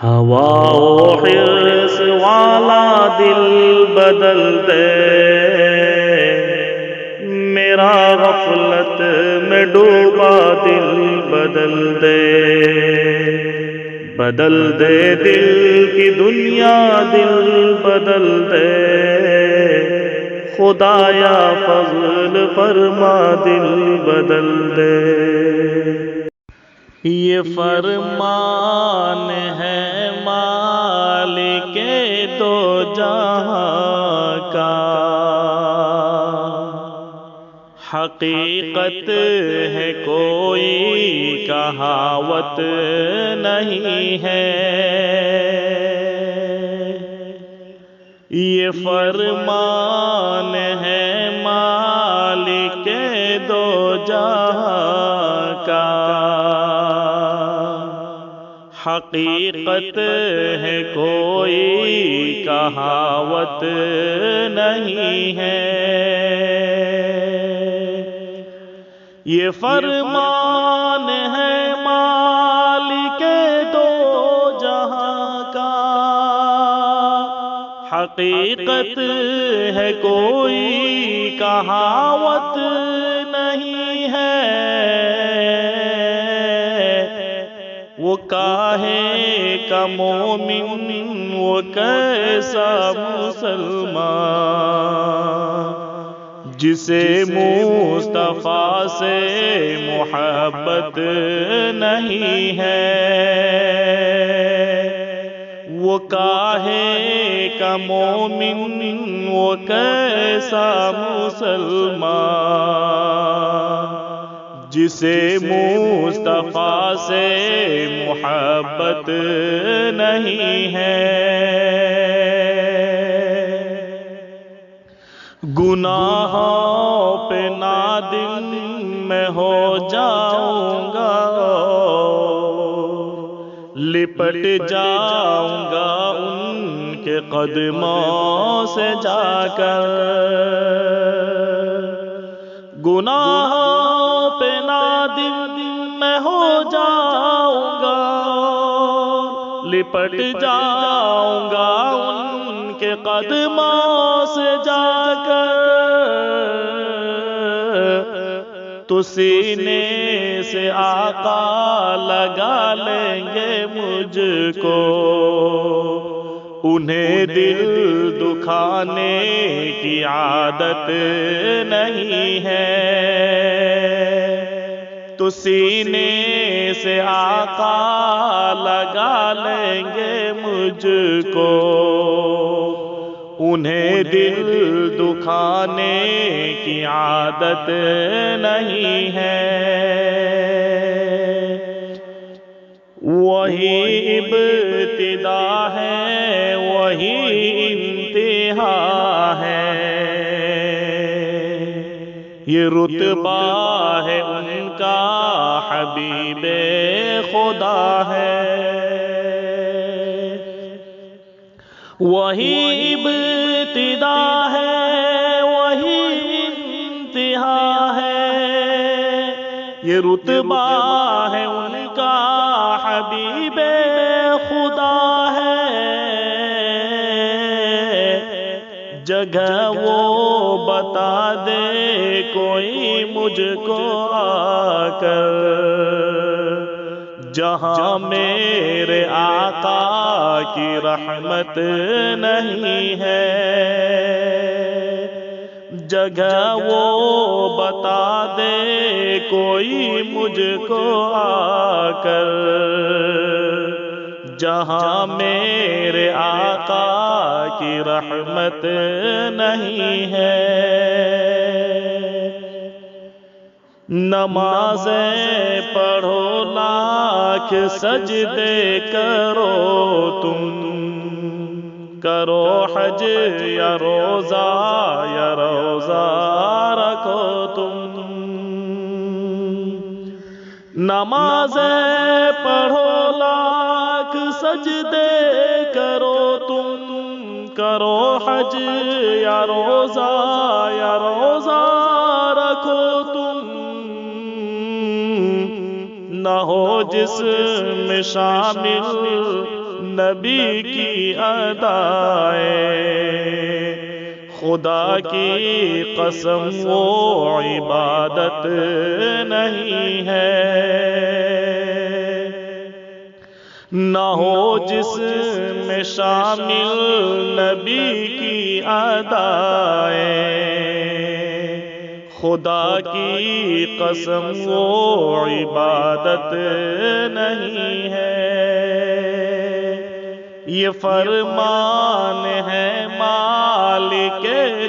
ہوا و حرص والا دل بدل دے، میرا غفلت میں ڈوبا دل بدل دے، بدل دے دل کی دنیا دل بدل دے، خدایا فضل فرما دل بدل دے۔ یہ فرمان ہے مالک دو جہاں کا، حقیقت ہے کوئی کہاوت نہیں ہے، یہ فرمان ہے مالک دو جہاں کا، حقیقت ہے کوئی کہاوت نہیں ہے، یہ فرمان ہے مالک دو جہاں کا، حقیقت ہے کوئی کہاوت نہیں ہے، وہ کاہے کا مومن وہ کیسا مسلمان، جسے مصطفیٰ سے محبت نہیں ہے، وہ کاہے کا مومن وہ کیسا مسلمان، جسے مصطفیٰ سے محبت نہیں ہے، گناہوں پہ نادم میں ہو جاؤں گا، لپٹ جاؤں گا ان کے قدموں سے جا کر، گناہوں پہ نادم میں ہو جاؤں گا، لپٹ جاؤں گا ان کے قدموں سے جا کر، تو سینے سے آقا لگا لیں گے مجھ کو، انہیں دل دکھانے کی عادت نہیں ہے، تو سینے سے آقا لگا لیں گے مجھ کو، انہیں دل دکھانے کی عادت نہیں ہے، وہی ابتدا ہے وہی انتہا ہے، یہ رتبہ ہے ان کا حبیب خدا ہے، وہی ابتدا ہے وہی انتہا ہے، یہ رتبہ ہے ان کا حبیب خدا ہے، جگہ وہ بتا دے کوئی مجھ کو آ کر، جہاں میرے آقا کی رحمت نہیں ہے، جگہ وہ بتا دے کوئی مجھ کو آ کر، جہاں میرے آقا کی رحمت نہیں ہے، نمازیں پڑھو لاکھ سجدے کرو تم، کرو حج یا روزہ رکھو تم، نمازیں پڑھو لاکھ سجدے کرو تم، کرو حج یا روزہ رکھو تم، نہ ہو جسم شامل نبی کی ادائے، خدا کی قسم وہ عبادت نہیں ہے، نہ ہو جس میں شامل نبی کی ادائے، خدا کی قسم وہ عبادت نہیں ہے۔ یہ فرمان ہے مالک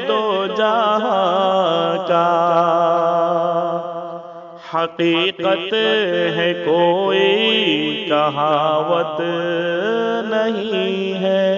دو جہاں کا، حقیقت ہے کوئی کہاوت نہیں ہے۔